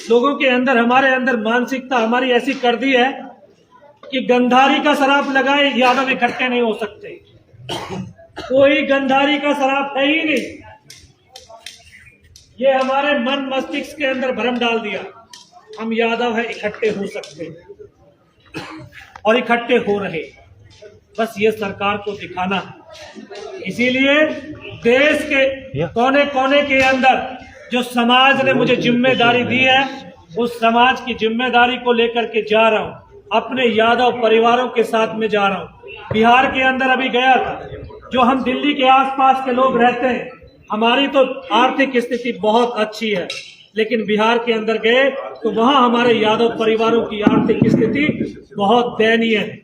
लोगों के अंदर, हमारे अंदर मानसिकता हमारी ऐसी कर दी है कि गंधारी का शराब लगाए यादव इकट्ठे नहीं हो सकते। कोई गंधारी का शराब है ही नहीं। ये हमारे मन मस्तिष्क के अंदर भ्रम डाल दिया हम यादव है, इकट्ठे हो सकते और इकट्ठे हो रहे। बस ये सरकार को दिखाना है। इसीलिए देश के कोने कोने के अंदर जो समाज ने मुझे जिम्मेदारी दी है, उस समाज की जिम्मेदारी को लेकर के जा रहा हूँ। अपने यादव परिवारों के साथ में जा रहा हूँ। बिहार के अंदर अभी गया था। जो हम दिल्ली के आसपास के लोग रहते हैं, हमारी तो आर्थिक स्थिति बहुत अच्छी है, लेकिन बिहार के अंदर गए तो वहां हमारे यादव परिवारों की आर्थिक स्थिति बहुत दयनीय है।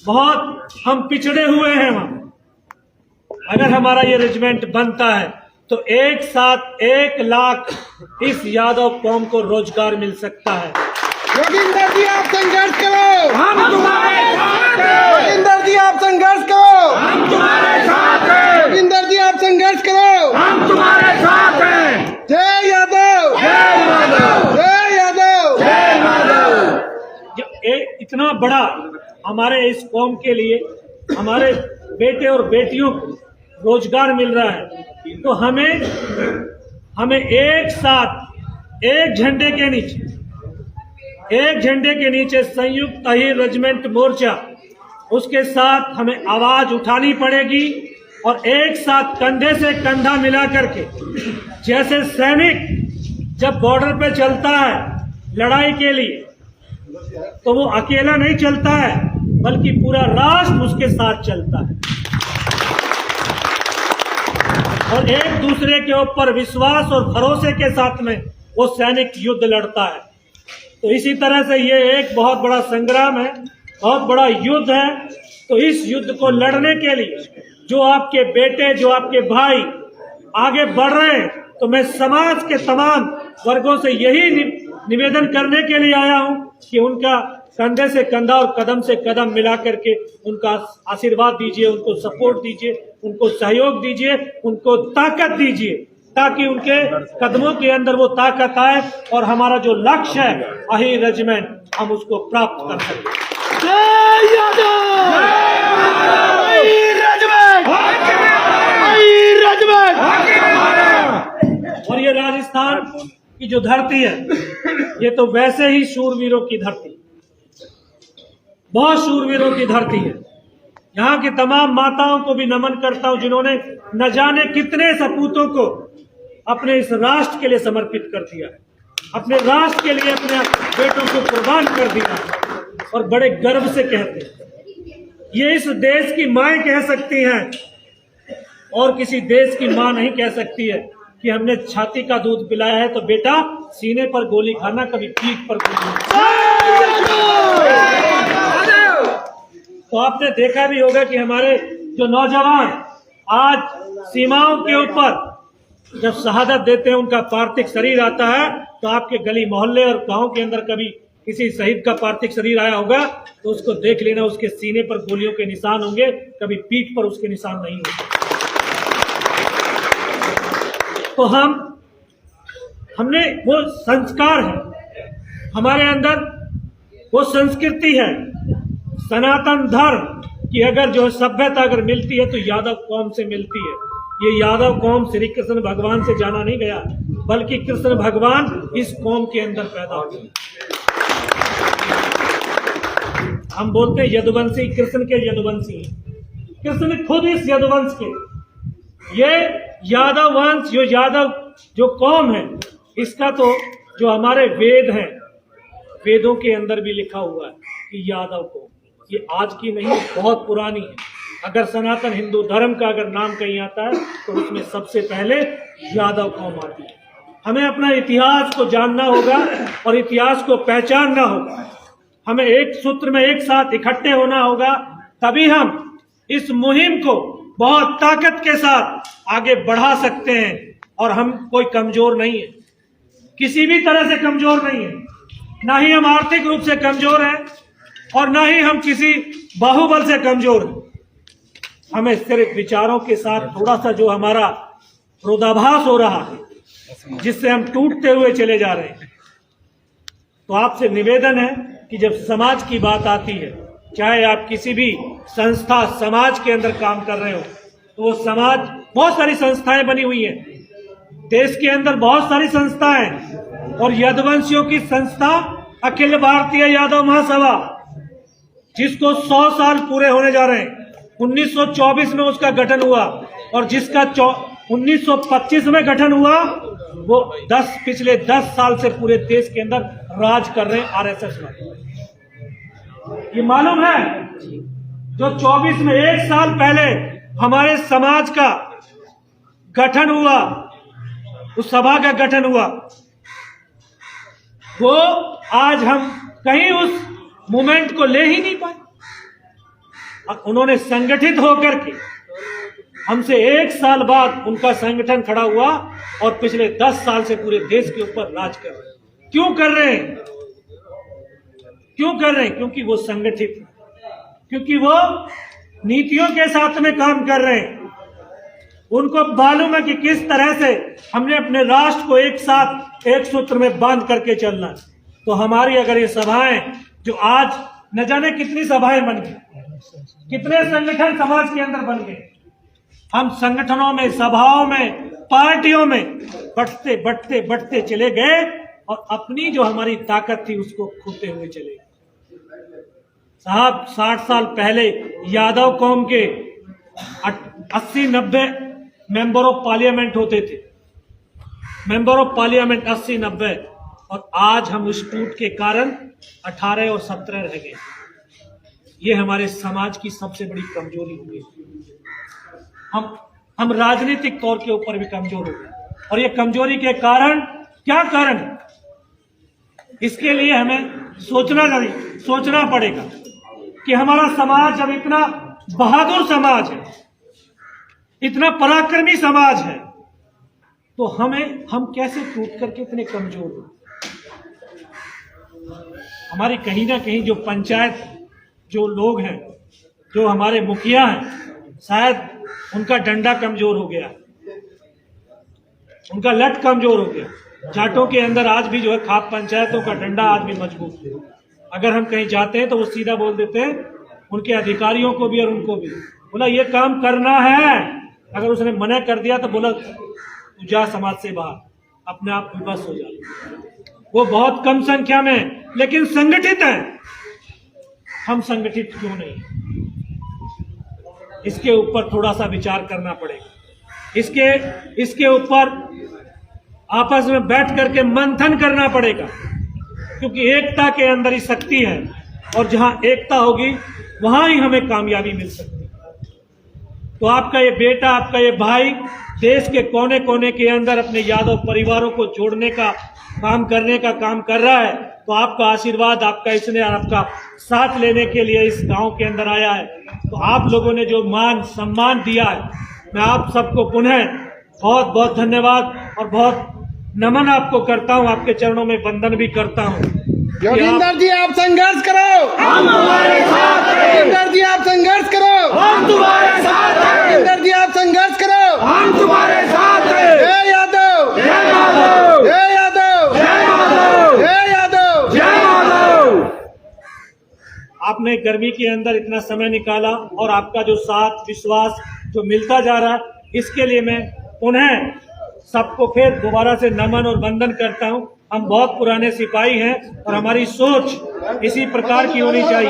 बहुत हम पिछड़े हुए हैं वहां। अगर हमारा ये रेजिमेंट बनता है तो एक साथ 1 लाख इस यादव कौम को रोजगार मिल सकता है। जोगिंदर जी आप संघर्ष करो, हम तुम्हारे साथ हैं। जोगिंदर जी आप संघर्ष करो, हम तुम्हारे साथ हैं। जोगिंदर जी आप संघर्ष करो, हम तुम्हारे साथ हैं। जय यादव, जय यादव, जय यादव, जय यादव। इतना बड़ा हमारे इस कौम के लिए, हमारे बेटे और बेटियों को रोजगार मिल रहा है, तो हमें एक साथ एक झंडे के नीचे संयुक्त अहीर रेजिमेंट मोर्चा, उसके साथ हमें आवाज उठानी पड़ेगी और एक साथ कंधे से कंधा मिला करके, जैसे सैनिक जब बॉर्डर पे चलता है लड़ाई के लिए, तो वो अकेला नहीं चलता है, बल्कि पूरा राष्ट्र उसके साथ चलता है और एक दूसरे के ऊपर विश्वास और भरोसे के साथ में वो सैनिक युद्ध लड़ता है। तो इसी तरह से ये एक बहुत बड़ा संग्राम है, बहुत बड़ा युद्ध है। तो इस युद्ध को लड़ने के लिए जो आपके बेटे, जो आपके भाई आगे बढ़ रहे हैं, तो मैं समाज के तमाम वर्गों से यही निवेदन करने के लिए आया हूं कि उनका कंधे से कंधा और कदम से कदम मिला करके उनका आशीर्वाद दीजिए, उनको सपोर्ट दीजिए, उनको सहयोग दीजिए, उनको ताकत दीजिए, ताकि उनके कदमों के अंदर वो ताकत आए और हमारा जो लक्ष्य है अहीर रेजिमेंट, हम उसको प्राप्त कर सकें। जय यादव, अहीर रेजिमेंट, अहीर रेजिमेंट। और ये राजस्थान की जो धरती है, ये तो वैसे ही शूरवीरों की धरती, बहुत शूरवीरों की धरती है। यहाँ की तमाम माताओं को भी नमन करता हूँ, जिन्होंने न जाने कितने सपूतों को अपने इस राष्ट्र के लिए समर्पित कर दिया है, अपने राष्ट्र के लिए अपने बेटों को कुर्बान कर दिया और बड़े गर्व से कहते हैं ये इस देश की माएं कह सकती हैं और किसी देश की मां नहीं कह सकती है कि हमने छाती का दूध पिलाया है तो बेटा सीने पर गोली खाना, कभी पीठ पर गोली। तो आपने देखा भी होगा कि हमारे जो नौजवान आज सीमाओं के ऊपर जब शहादत देते हैं, उनका पार्थिव शरीर आता है, तो आपके गली मोहल्ले और गांव के अंदर कभी किसी शहीद का पार्थिव शरीर आया होगा तो उसको देख लेना, उसके सीने पर गोलियों के निशान होंगे, कभी पीठ पर उसके निशान नहीं होंगे। तो हमने वो संस्कार है हमारे अंदर, वो संस्कृति है, सनातन धर्म की अगर जो सभ्यता अगर मिलती है तो यादव कौम से मिलती है। ये यादव कौम श्री कृष्ण भगवान से जाना नहीं गया, बल्कि कृष्ण भगवान इस कौम के अंदर पैदा हुए। हम बोलते हैं यदुवंशी, कृष्ण के यदुवंशी, कृष्ण खुद इस यदुवंश के। ये यादव वंश, जो यादव जो कौम है, इसका तो जो हमारे वेद हैं, वेदों के अंदर भी लिखा हुआ है कि यादव कौम, ये आज की नहीं, बहुत पुरानी है। अगर सनातन हिंदू धर्म का अगर नाम कहीं आता है तो उसमें सबसे पहले यादव कौम आती है। हमें अपना इतिहास को जानना होगा और इतिहास को पहचानना होगा। हमें एक सूत्र में एक साथ इकट्ठे होना होगा, तभी हम इस मुहिम को बहुत ताकत के साथ आगे बढ़ा सकते हैं। और हम कोई कमजोर नहीं है, किसी भी तरह से कमजोर नहीं है, ना ही हम आर्थिक रूप से कमजोर हैं और ना ही हम किसी बाहुबल से कमजोर हैं। हमें सिर्फ विचारों के साथ थोड़ा सा जो हमारा रोदाभास हो रहा है, जिससे हम टूटते हुए चले जा रहे हैं, तो आपसे निवेदन है कि जब समाज की बात आती है, चाहे आप किसी भी संस्था समाज के अंदर काम कर रहे हो, तो वो समाज, बहुत सारी संस्थाएं बनी हुई हैं देश के अंदर, बहुत सारी संस्थाएं, और यदुवंशियों की संस्था अखिल भारतीय यादव महासभा, जिसको 100 साल पूरे होने जा रहे हैं। 1924 में उसका गठन हुआ, और जिसका 1925 में गठन हुआ, वो पिछले 10 साल से पूरे देश के अंदर राज कर रहे हैं आरएसएस में। ये मालूम है, जो 24 में 1 साल पहले हमारे समाज का गठन हुआ, उस सभा का गठन हुआ, वो आज हम कहीं उस मूवमेंट को ले ही नहीं पाए। उन्होंने संगठित होकर के हमसे 1 साल बाद उनका संगठन खड़ा हुआ, और पिछले 10 साल से पूरे देश के ऊपर राज कर रहे हैं। क्यों कर रहे हैं? क्यों कर रहे हैं? क्योंकि वो संगठित है, क्योंकि वो नीतियों के साथ में काम कर रहे हैं। उनको मालूम है कि किस तरह से हमने अपने राष्ट्र को एक साथ एक सूत्र में बांध करके चलना है। तो हमारी अगर ये सभाएं, जो आज न जाने कितनी सभाएं बन गई, कितने संगठन समाज के अंदर बन गए, हम संगठनों में, सभाओं में, पार्टियों में बढ़ते बढ़ते बढ़ते चले गए, और अपनी जो हमारी ताकत थी उसको खोते हुए चले गए। साहब, 60 साल पहले यादव कौम के 80-90 मेंबर ऑफ पार्लियामेंट होते थे, मेंबर ऑफ पार्लियामेंट 80-90, और आज हम उस टूट के कारण 18 और 17 रह गए। ये हमारे समाज की सबसे बड़ी कमजोरी हुई। हम राजनीतिक तौर के ऊपर भी कमजोर हो गए, और ये कमजोरी के कारण, क्या कारण, इसके लिए हमें सोचना पड़ेगा कि हमारा समाज जब इतना बहादुर समाज है, इतना पराक्रमी समाज है, तो हम कैसे टूट करके इतने कमजोर हो। हमारी कहीं ना कहीं जो पंचायत, जो लोग हैं, जो हमारे मुखिया हैं, शायद उनका डंडा कमजोर हो गया, उनका लट कमजोर हो गया। जाटों के अंदर आज भी जो है खाप पंचायतों का डंडा आज भी मजबूत है। अगर हम कहीं जाते हैं तो वो सीधा बोल देते हैं, उनके अधिकारियों को भी और उनको भी, बोला ये काम करना है। अगर उसने मना कर दिया तो बोला तू जा समाज से बाहर, अपने आप विवश हो जा। वो बहुत कम संख्या में लेकिन संगठित है। हम संगठित क्यों नहीं? इसके ऊपर थोड़ा सा विचार करना पड़ेगा। इसके ऊपर आपस में बैठ करके मंथन करना पड़ेगा, क्योंकि एकता के अंदर ही शक्ति है, और जहां एकता होगी वहां ही हमें कामयाबी मिल सकती है। तो आपका ये बेटा, आपका ये भाई देश के कोने कोने के अंदर अपने यादव परिवारों को जोड़ने का करने का काम कर रहा है। तो आपका आशीर्वाद, आपका स्नेह, आपका साथ लेने के लिए इस गांव के अंदर आया है। तो आप लोगों ने जो मान सम्मान दिया है, मैं आप सबको पुनः बहुत बहुत धन्यवाद और बहुत नमन आपको करता हूं, आपके चरणों में वंदन भी करता हूं। योगिंदर जी, आप संघर्ष करो, हम तुम्हारे साथ हैं। योगिंदर जी, आप संघर्ष करो, हम तुम्हारे साथ हैं। योगिंदर जी, आप संघर्ष करो, हम तुम्हारे साथ हैं। जय यादव, जय यादव, जय यादव, जय यादव, जय यादव, जय यादव। आपने गर्मी के अंदर इतना समय निकाला, और आपका जो साथ, विश्वास जो मिलता जा रहा है, इसके लिए मैं पुनः सबको फिर दोबारा से नमन और वंदन करता हूं। हम बहुत पुराने सिपाही हैं, और हमारी सोच इसी प्रकार की होनी चाहिए।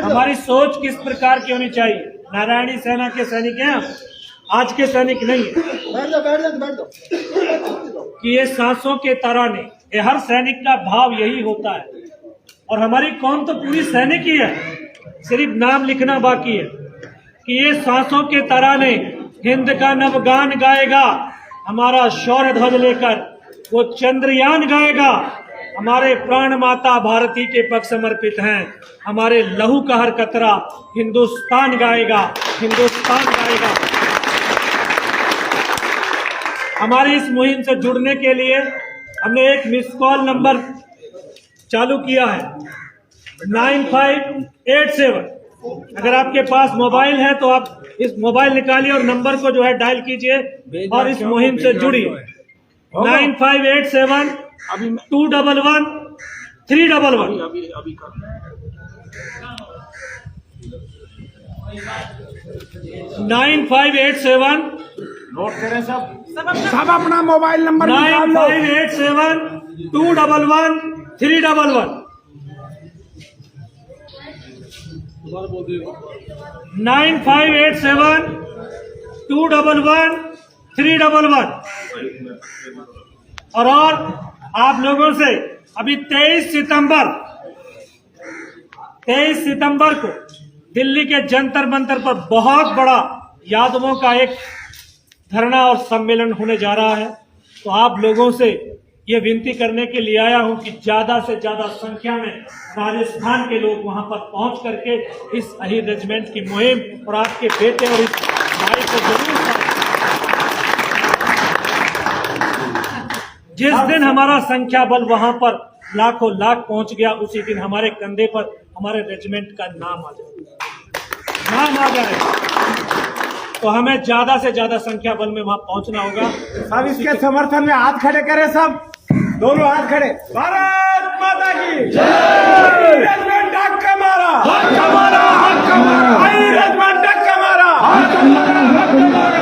हमारी सोच किस प्रकार की होनी चाहिए? नारायणी सेना के सैनिक हैं, आज के सैनिक नहीं है। कि ये सांसों के तराने, ये हर सैनिक का भाव यही होता है। और हमारी कौम तो पूरी सैनिक ही है, सिर्फ नाम लिखना बाकी है। कि ये सांसों के तराने हिंद का नवगान गाएगा, हमारा शौर्य ध्वज लेकर वो चंद्रयान गाएगा। हमारे प्राण माता भारती के पक्ष समर्पित हैं, हमारे लहू का हर कतरा हिंदुस्तान गाएगा, हिंदुस्तान गाएगा। हमारी इस मुहिम से जुड़ने के लिए हमने एक मिस कॉल नंबर चालू किया है, 9587। अगर आपके पास मोबाइल है तो आप इस मोबाइल निकालिए और नंबर को जो है डायल कीजिए और इस मुहिम से जुड़िए। 9587 अभी 211 311 अभी कर 9587 नोट करें सब अपना मोबाइल नंबर निकाल लो 9587 211 311 9587 211 311 और आप लोगों से अभी 23 सितंबर को दिल्ली के जंतर मंतर पर बहुत बड़ा यादवों का एक धरना और सम्मेलन होने जा रहा है। तो आप लोगों से ये विनती करने के लिए आया हूं कि ज्यादा से ज्यादा संख्या में राजस्थान के लोग वहां पर पहुंच करके इस अहीर रेजिमेंट की मुहिम और आपके बेटे और इस भाई को जरूर साथ। जिस दिन हमारा संख्या बल वहां पर लाखों लाख पहुंच गया, उसी दिन हमारे कंधे पर हमारे रेजिमेंट का नाम आ जाएगा। तो हमें ज्यादा से ज्यादा संख्या बल में वहां पहुंचना होगा। सब इसके समर्थन में हाथ खड़े करें, सब दोनों हाथ खड़े। भारत माता की जय। रेजिमेंट हक हमारा, हक हमारा, हक हमारा। रेजिमेंट हक हमारा, हक हमारा, हक हमारा।